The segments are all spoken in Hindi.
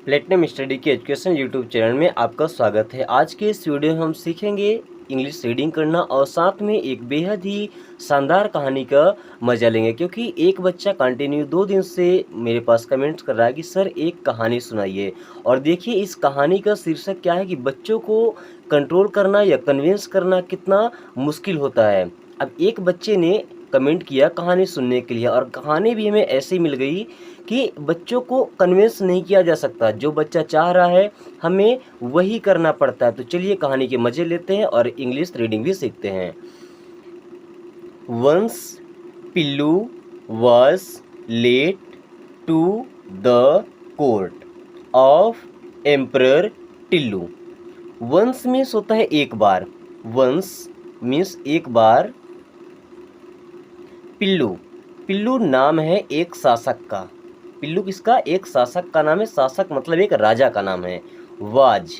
प्लेटिनम स्टडी के एजुकेशन यूट्यूब चैनल में आपका स्वागत है। आज के इस वीडियो में हम सीखेंगे इंग्लिश रीडिंग करना और साथ में एक बेहद ही शानदार कहानी का मजा लेंगे, क्योंकि एक बच्चा कंटिन्यू 2 दिन से मेरे पास कमेंट्स कर रहा है कि सर एक कहानी सुनाइए। और देखिए इस कहानी का शीर्षक क्या है कि बच्चों को कंट्रोल करना या कन्विंस करना कितना मुश्किल होता है। अब एक बच्चे ने कमेंट किया कहानी सुनने के लिए, और कहानी भी हमें ऐसी मिल गई कि बच्चों को कन्विंस नहीं किया जा सकता। जो बच्चा चाह रहा है हमें वही करना पड़ता है। तो चलिए कहानी के मज़े लेते हैं और इंग्लिश रीडिंग भी सीखते हैं। Once Pillu was late to the court of emperor Tillu. Once means होता है एक बार। वंस मीन्स एक बार। पिल्लू, पिल्लू नाम है एक शासक का। पिल्लू किसका? एक शासक का नाम है। शासक मतलब एक राजा का नाम है। वाज,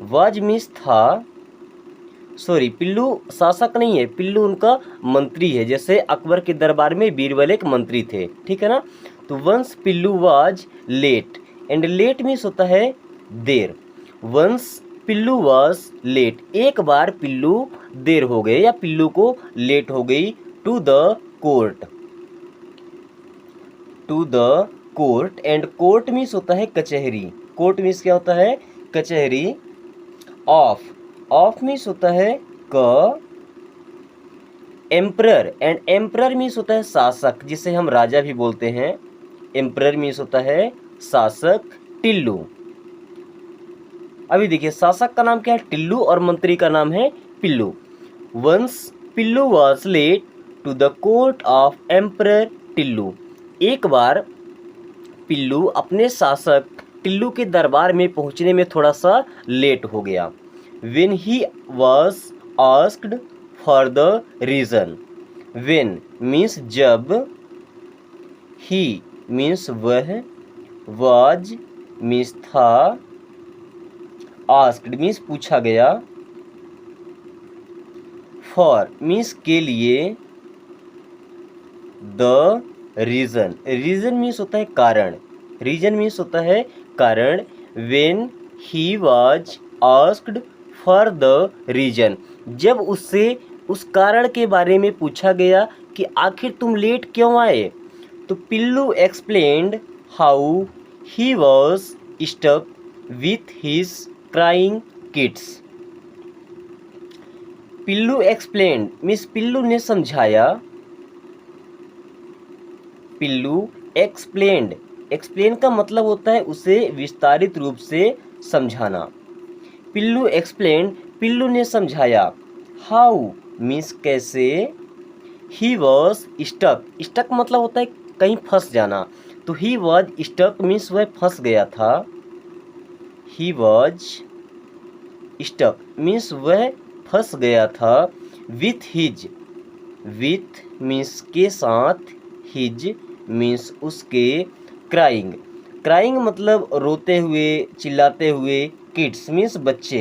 वाज मीन्स था। सॉरी, पिल्लू शासक नहीं है, पिल्लू उनका मंत्री है। जैसे अकबर के दरबार में बीरबल एक मंत्री थे, ठीक है ना। तो once Pillu was late, and late means होता है देर। वंस पिल्लू वाज लेट, एक बार पिल्लू देर हो गए या पिल्लू को लेट हो गई। To the court, to the court, and court means होता है कचहरी। कोर्ट मीन्स क्या होता है? कचहरी। ऑफ, ऑफ मीन्स होता है क। एम्परर, एंड एम्परर मीन्स होता है शासक, जिसे हम राजा भी बोलते हैं। एम्परर मीन्स होता है शासक। टिल्लू, अभी देखिए शासक का नाम क्या है? टिल्लू, और मंत्री का नाम है Pillu. Once Pillu was late to the court of emperor Tillu, एक बार पिल्लू अपने शासक टिल्लू के दरबार में पहुंचने में थोड़ा सा लेट हो गया। When he was asked for the reason, when means जब, he means वह, was means था, asked means पूछा गया, for means के लिए, the reason, reason means होता है कारण, reason means होता है कारण। when he was asked for the reason, जब उससे उस कारण के बारे में पूछा गया कि आखिर तुम लेट क्यों आए, तो Pillu explained how he was stuck with his crying kids. Pillu explained means Pillu ने समझाया। पिल्लू एक्सप्लेन्ड, एक्सप्लेन का मतलब होता है उसे विस्तारित रूप से समझाना। पिल्लू एक्सप्लेन्ड, पिल्लू ने समझाया। हाउ मीन्स कैसे। ही वॉज स्टक, स्टक मतलब होता है कहीं फंस जाना, तो ही वॉज स्टक मीन्स वह फंस गया था। ही वॉज स्टक मीन्स वह फंस गया था। विथ हिज, विथ मीन्स के साथ, हिज मीन्स उसके, क्राइंग, क्राइंग मतलब रोते हुए चिल्लाते हुए, किड्स मीन्स बच्चे।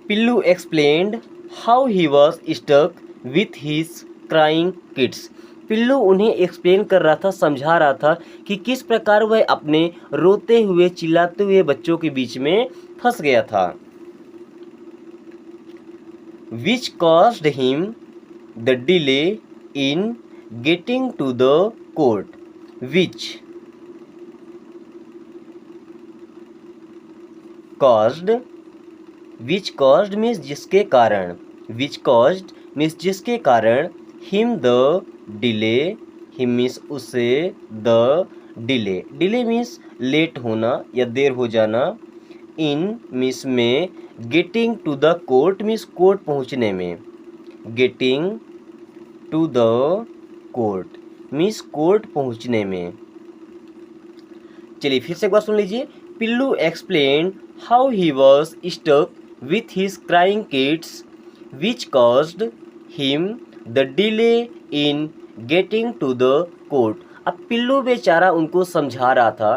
Pillu explained how he was stuck with his crying kids. Pillu उन्हें एक्सप्लेन कर रहा था, समझा रहा था कि किस प्रकार वह अपने रोते हुए चिल्लाते हुए बच्चों के बीच में फंस गया था। Which caused him the delay in getting to the court. Which caused, which caused means जिसके कारण, विच कॉज्ड मीन्स जिसके कारण, him the delay, him means उसे, the delay, delay means late होना या देर हो जाना, इन मीन्स में, getting to the court means court पहुंचने में, getting to the court means court पहुंचने में। चलिए फिर से एक बार सुन लीजिए। Pillu explain how he was stuck with his crying kids, which caused him the delay in getting to the court। अब पिल्लू बेचारा उनको समझा रहा था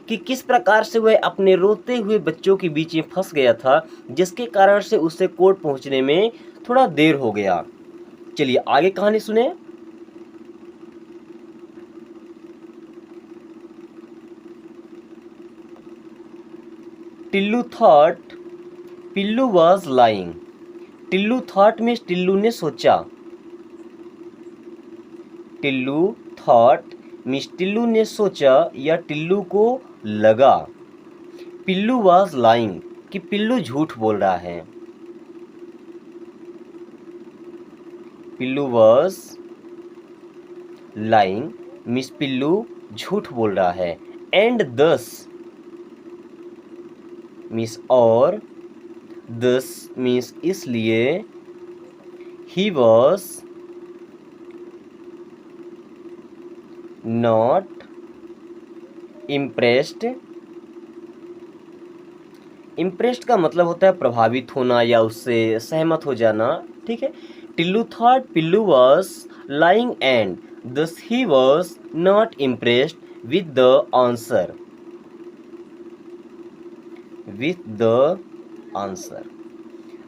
कि किस प्रकार से वह अपने रोते हुए बच्चों के बीच में फंस गया था, जिसके कारण से उससे कोर्ट पहुंचने में थोड़ा देर हो गया। चलिए आगे कहानी सुने। टिल्लू थॉट पिल्लू वॉज लाइंग। टिल्लू थॉट में टिल्लू ने सोचा। टिल्लू थॉट मीन्स टिल्लू ने सोचा या टिल्लू को लगा। पिल्लू वॉज लाइंग कि पिल्लू झूठ बोल रहा है। पिल्लू वॉज लाइंग मीन्स पिल्लू झूठ बोल रहा है। एंड दस मीन्स और, दस मीन्स इसलिए, he was not impressed. Impressed का मतलब होता है प्रभावित होना या उससे सहमत हो जाना, ठीक है। टिल्लू थॉट पिल्लू was lying and thus he was not impressed with the answer. with the answer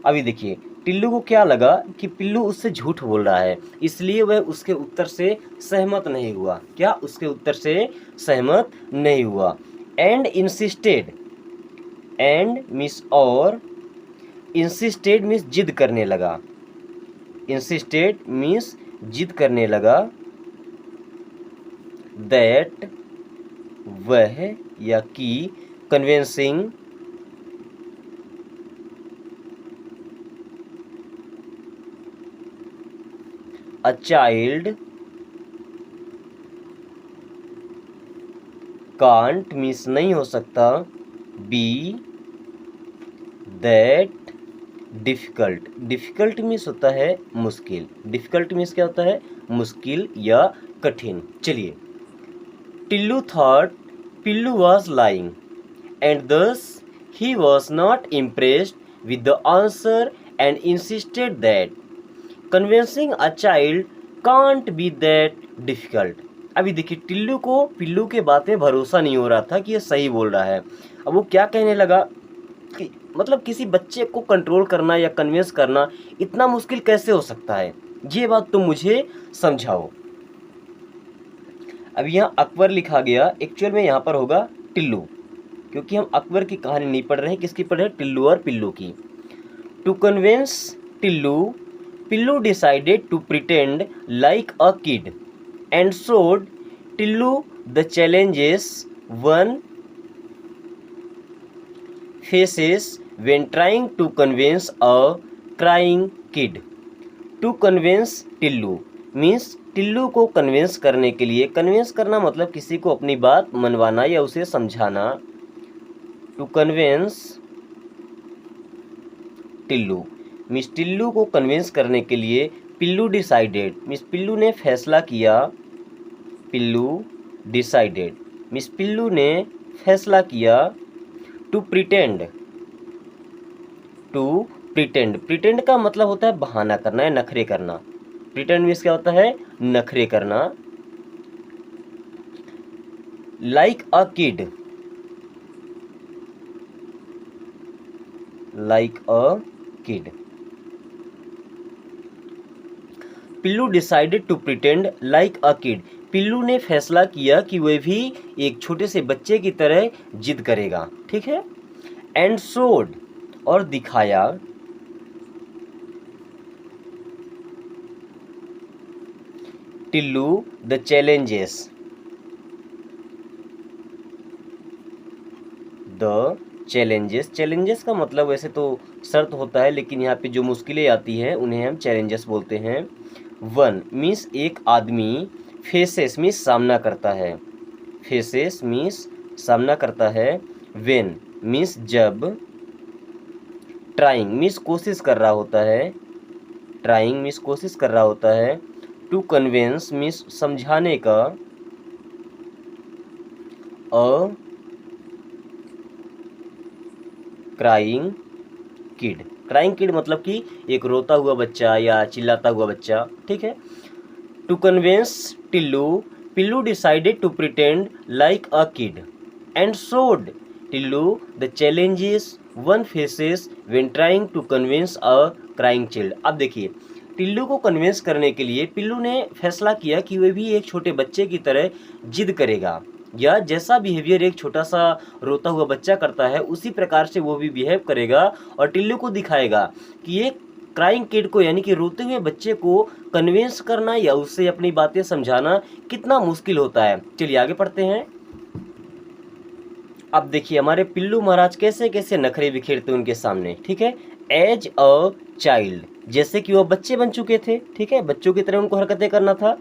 अभी देखिए टिल्लू को क्या लगा कि पिल्लू उससे झूठ बोल रहा है, इसलिए वह उसके उत्तर से सहमत नहीं हुआ। क्या उसके उत्तर से सहमत नहीं हुआ। एंड इंसिस्टेड, एंड मिस और, इंसिस्टेड मीन्स जिद करने लगा। इंसिस्टेड मीन्स जिद करने लगा। दैट वह या कि, convincing a child can't means नहीं हो सकता, be that difficult. Difficult means होता है मुश्किल। डिफिकल्ट मीन्स क्या होता है, मुश्किल या कठिन। चलिए, टिल्लू थॉट पिल्लू वॉज लाइंग एंड दस he was not impressed with the answer and insisted that convincing a child can't be that difficult. अभी देखिए टिल्लू को पिल्लू के बात में भरोसा नहीं हो रहा था कि ये सही बोल रहा है। अब वो क्या कहने लगा कि मतलब किसी बच्चे को कंट्रोल करना या कन्विंस करना इतना मुश्किल कैसे हो सकता है, ये बात तुम मुझे समझाओ। अब यहाँ अकबर लिखा गया, एक्चुअल में यहाँ पर होगा टिल्लू, क्योंकि हम अकबर की कहानी नहीं पढ़ रहे हैं, किसकी पढ़ रहे हैं, टिल्लू और पिल्लू की। To convince Tillu Pillu decided to pretend like a kid and showed Tillu the challenges one faces when trying to convince a crying kid. To convince Tillu means Tillu को कन्विंस करने के लिए, कन्विंस करना मतलब किसी को अपनी बात मनवाना या उसे समझाना। To convince Tillu means Tillu को कन्विंस करने के लिए पिल्लू डिसाइडेड मीन्स पिल्लू ने फैसला किया। पिल्लू डिसाइडेड मीन्स पिल्लू ने फैसला किया। To pretend, to pretend, pretend का मतलब होता है बहाना करना या नखरे करना। प्रिटेंड मीन्स क्या होता है, नखरे करना। Like a kid, like a kid. Pillu decided to pretend like a kid, Pillu ने फैसला किया कि वह भी एक छोटे से बच्चे की तरह जिद करेगा, ठीक है। एंड शोड और दिखाया, Tillu the challenges, the challenges, challenges का मतलब वैसे तो शर्त होता है, लेकिन यहाँ पे जो मुश्किलें आती हैं उन्हें हम चैलेंजेस बोलते हैं। वन मीन्स एक आदमी, फेसेस मीन्स सामना करता है, फेसेस मीन्स सामना करता है। वेन मीन्स जब, ट्राइंग मीन्स कोशिश कर रहा होता है, ट्राइंग मीन्स कोशिश कर रहा होता है। टू कन्विंस मीन्स समझाने का। अ क्राइंग किड, क्राइंग किड मतलब कि एक रोता हुआ बच्चा या चिल्लाता हुआ बच्चा, ठीक है। To convince Tillu Pillu decided to pretend like a kid and showed Tillu the challenges one faces when trying to convince a crying child. अब देखिए टिल्लू को कन्विंस करने के लिए पिल्लू ने फैसला किया कि वह भी एक छोटे बच्चे की तरह जिद करेगा, या जैसा बिहेवियर एक छोटा सा रोता हुआ बच्चा करता है उसी प्रकार से वो भी बिहेव करेगा और टिल्लू को दिखाएगा कि ये क्राइंग किड को यानी कि रोते हुए बच्चे को कन्विंस करना या उससे अपनी बातें समझाना कितना मुश्किल होता है। चलिए आगे पढ़ते हैं। अब देखिए हमारे पिल्लू महाराज कैसे कैसे नखरे बिखेरते उनके सामने, ठीक है। एज अ चाइल्ड, जैसे कि वो बच्चे बन चुके थे, ठीक है, बच्चों की तरह उनको हरकतें करना था।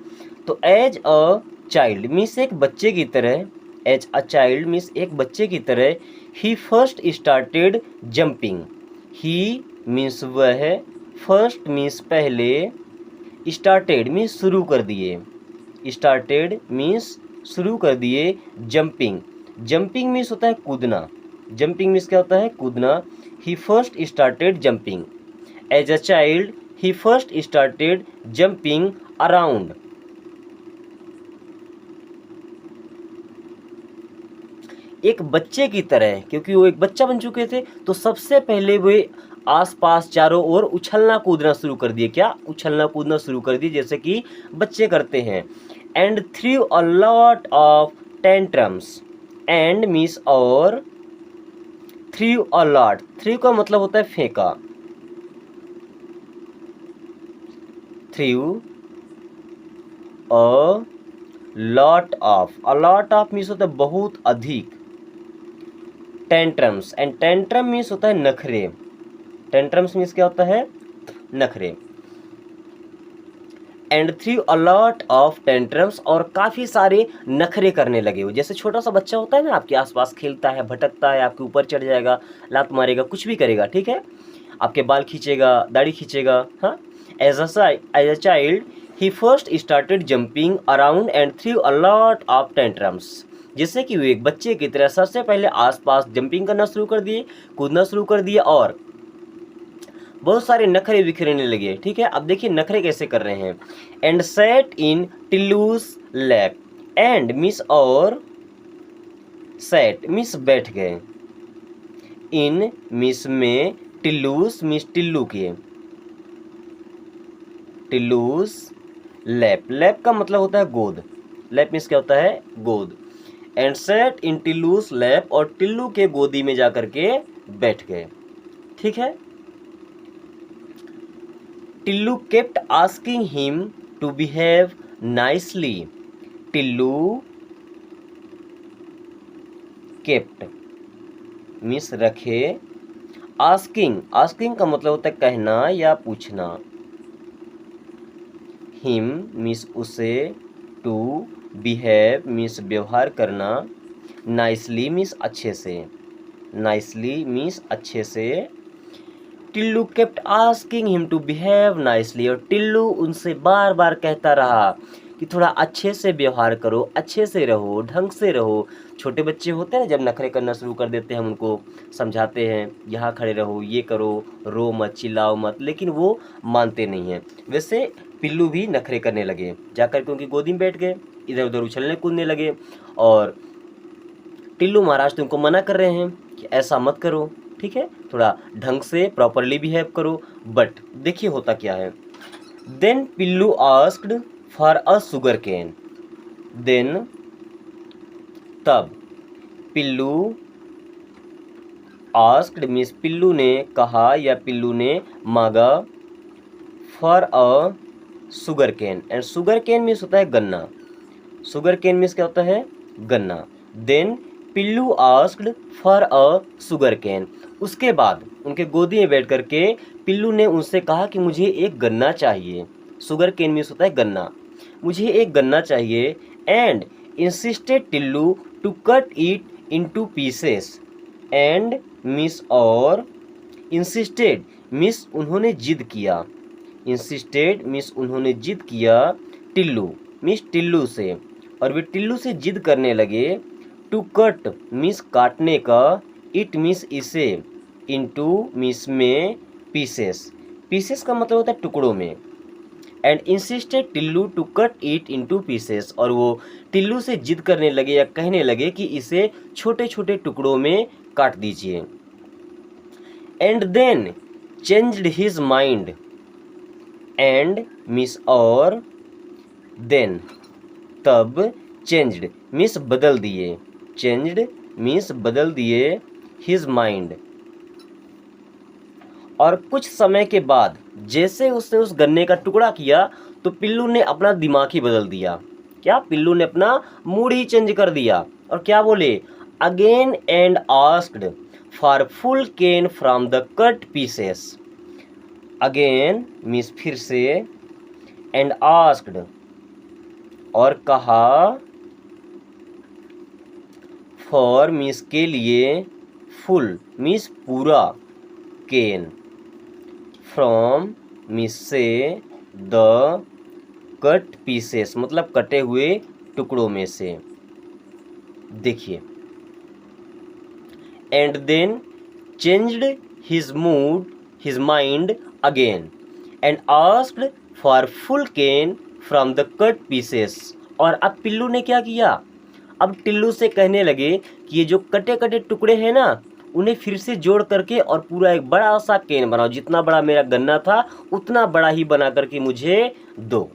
तो एज अ चाइल्ड मीन्स एक बच्चे की तरह, एज अ चाइल्ड मीन्स एक बच्चे की तरह। ही फर्स्ट स्टार्टेड जंपिंग, ही मीन्स वह, फर्स्ट मीन्स पहले, स्टार्टेड मीन्स शुरू कर दिए, स्टार्टेड मीन्स शुरू कर दिए, जंपिंग, जंपिंग मीन्स होता है कूदना, जंपिंग मीन्स क्या होता है कूदना। He first started jumping as a child, he first started jumping around. एक बच्चे की तरह, क्योंकि वो एक बच्चा बन चुके थे तो सबसे पहले वे आसपास चारों ओर उछलना कूदना शुरू कर दिए। क्या? उछलना कूदना शुरू कर दिए जैसे कि बच्चे करते हैं। And threw a lot of tantrums, and means और, थ्रू अ लॉट, थ्रू का मतलब होता है फेंका, through a lot of, a lot of means होता है बहुत अधिक, टेंट्रम्स, एंड टेंट्रम मीन्स होता है नखरे, टेंट्रम्स मीन्स क्या होता है नखरे। And threw a lot of tantrums, और काफ़ी सारे नखरे करने लगे। वो जैसे छोटा सा बच्चा होता है ना, आपके आसपास खेलता है, भटकता है, आपके ऊपर चढ़ जाएगा, लात मारेगा, कुछ भी करेगा, ठीक है, आपके बाल खींचेगा, दाढ़ी खींचेगा, हाँ। As a child he first started jumping around and threw a lot of tantrums, जैसे कि वो एक बच्चे की तरह सबसे पहले आसपास जंपिंग करना शुरू कर दिए, कूदना शुरू कर दिया और बहुत सारे नखरे बिखरने लगे, ठीक है। अब देखिए नखरे कैसे कर रहे हैं। And sat in Tillu's lap, and miss और, सेट मिस बैठ गए, इन मिस में, टिल्लूस मिस टिल्लू के, टिल्लूस लैप, लैप का मतलब होता है गोद, लैप मिस क्या होता है गोद। And sat in Tillu's lap, और टिल्लू के गोदी में जाकर के बैठ गए, ठीक है। Tillu kept asking him to behave nicely. Tillu kept miss रखे, asking, asking का मतलब होता है कहना या पूछना, him मिस उसे, to behave मिस व्यवहार करना, nicely मिस अच्छे से, nicely मिस अच्छे से। Tillu kept asking him to behave nicely, और टिल्लू उनसे बार बार कहता रहा कि थोड़ा अच्छे से व्यवहार करो, अच्छे से रहो, ढंग से रहो। छोटे बच्चे होते हैं जब नखरे करना शुरू कर देते हैं, हम उनको समझाते हैं यहाँ खड़े रहो, ये करो, रो मत, चिल्लाओ मत, लेकिन वो मानते नहीं हैं। वैसे पिल्लू भी नखरे करने लगे, जाकर के उनकी गोदी में बैठ गए, इधर उधर उछलने कूदने लगे, और टिल्लू महाराज तुमको मना कर रहे हैं कि ऐसा मत करो, ठीक है, थोड़ा ढंग से प्रॉपरली बिहेव करो। बट देखिए होता क्या है। Then Pillu asked for a sugar cane, then तब, पिल्लू आस्क्ड मीन्स पिल्लू ने कहा या पिल्लू ने मांगा, for a sugar cane, and sugar cane means होता है गन्ना, शुगर केन मीन्स क्या होता है गन्ना। Then Pillu asked for a sugar cane, उसके बाद उनके गोदी में बैठ करके पिल्लू ने उनसे कहा कि मुझे एक गन्ना चाहिए, शुगर केन मीन्स होता है गन्ना, मुझे एक गन्ना चाहिए। And insisted Tillu to cut it into pieces, and miss और, इंसिस्टेड मिस उन्होंने जिद किया, इंसिस्टेड मिस उन्होंने जिद किया, टिल्लू मिस टिल्लू से, और वे टिल्लू से जिद करने लगे। टू कट मिस काटने का, इट मिस इसे, इनटू मिस में, पीसेस, पीसेस का मतलब होता है टुकड़ों में। And insisted Tillu to cut it into pieces, और वो टिल्लू से जिद करने लगे या कहने लगे कि इसे छोटे छोटे टुकड़ों में काट दीजिए। And then changed his mind, and miss और, देन तब, चेंज्ड मीन्स बदल दिए, चेंज्ड मीन्स बदल दिए हिज माइंड। और कुछ समय के बाद जैसे उसने उस गन्ने का टुकड़ा किया तो पिल्लू ने अपना दिमाग ही बदल दिया। क्या? पिल्लू ने अपना मूड ही चेंज कर दिया और क्या बोले? Again and asked for full cane from the cut pieces. Again means फिर से, एंड आस्क्ड और कहा, फॉर मीन्स के लिए, फुल मीन्स पूरा, केन फ्रॉम मीन्स से, द कट पीसेस मतलब कटे हुए टुकड़ों में से। देखिए, and then changed his mood his mind again and asked for full cane from the cut pieces. और अब पिल्लू ने क्या किया? अब टिल्लू से कहने लगे कि ये जो कटे कटे टुकड़े हैं ना, उन्हें फिर से जोड़ करके और पूरा एक बड़ा सा केन बनाओ, जितना बड़ा मेरा गन्ना था उतना बड़ा ही बना करके मुझे दो।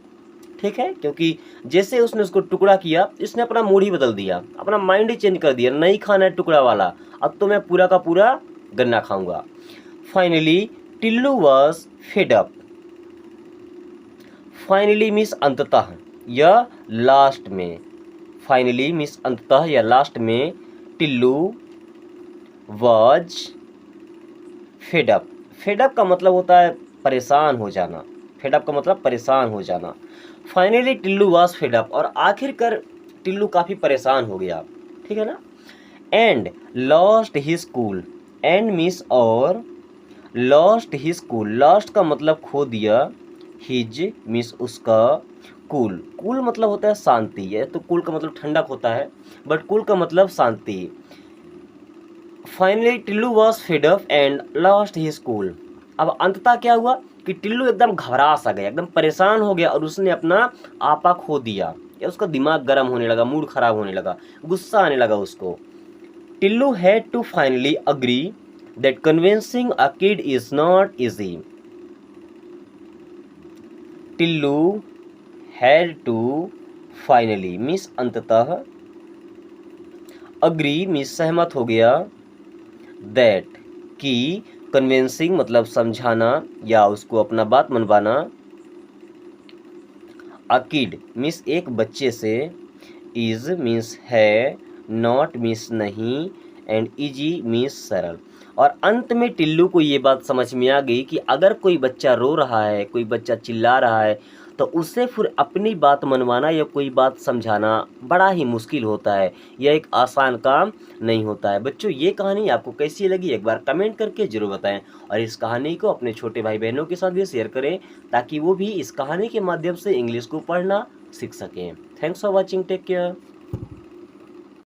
ठीक है, क्योंकि जैसे उसने उसको टुकड़ा किया, इसने अपना मूड ही बदल दिया, अपना माइंड ही चेंज कर दिया, नहीं खाना है टुकड़ा वाला, अब तो मैं पूरा का पूरा गन्ना खाऊंगा। Finally Tillu was fed up. Finally means अंततः या लास्ट में, फाइनली मीन्स अंततः या लास्ट में, Tillu was fed up. Fed up का मतलब होता है परेशान हो जाना, फेड अप का मतलब परेशान हो जाना। Finally Tillu was fed up और आखिरकार टिल्लू काफ़ी परेशान हो गया, ठीक है ना। And lost his cool, and means और, लॉस्ट हिज कूल, लॉस्ट का मतलब खो दिया, हिज मीन्स उसका, कूल, कूल मतलब होता है शांति, है तो कूल का मतलब ठंडक होता है, बट कूल का मतलब शांति। Finally Tillu was fed up and lost his cool. अब अंततः क्या हुआ कि टिल्लू एकदम घबरा सा गया, एकदम परेशान हो गया और उसने अपना आपा खो दिया, या उसका दिमाग गर्म होने लगा, मूड खराब होने लगा, गुस्सा आने लगा उसको। Tillu had to finally agree that convincing a kid is not easy. Tillu had to finally means अंततः, अग्री मीन्स सहमत हो गया, दैट कि, कन्विंसिंग मतलब समझाना या उसको अपना बात मनवाना, अ किड मीन्स एक बच्चे से, इज मीन्स है, नॉट मीन्स नहीं, एंड इजी मीन्स सरल। और अंत में टिल्लू को ये बात समझ में आ गई कि अगर कोई बच्चा रो रहा है, कोई बच्चा चिल्ला रहा है, तो उससे फिर अपनी बात मनवाना या कोई बात समझाना बड़ा ही मुश्किल होता है, यह एक आसान काम नहीं होता है। बच्चों, ये कहानी आपको कैसी लगी एक बार कमेंट करके ज़रूर बताएं और इस कहानी को अपने छोटे भाई बहनों के साथ भी शेयर करें ताकि वो भी इस कहानी के माध्यम से इंग्लिश को पढ़ना सीख सकें। Thanks for watching, take care.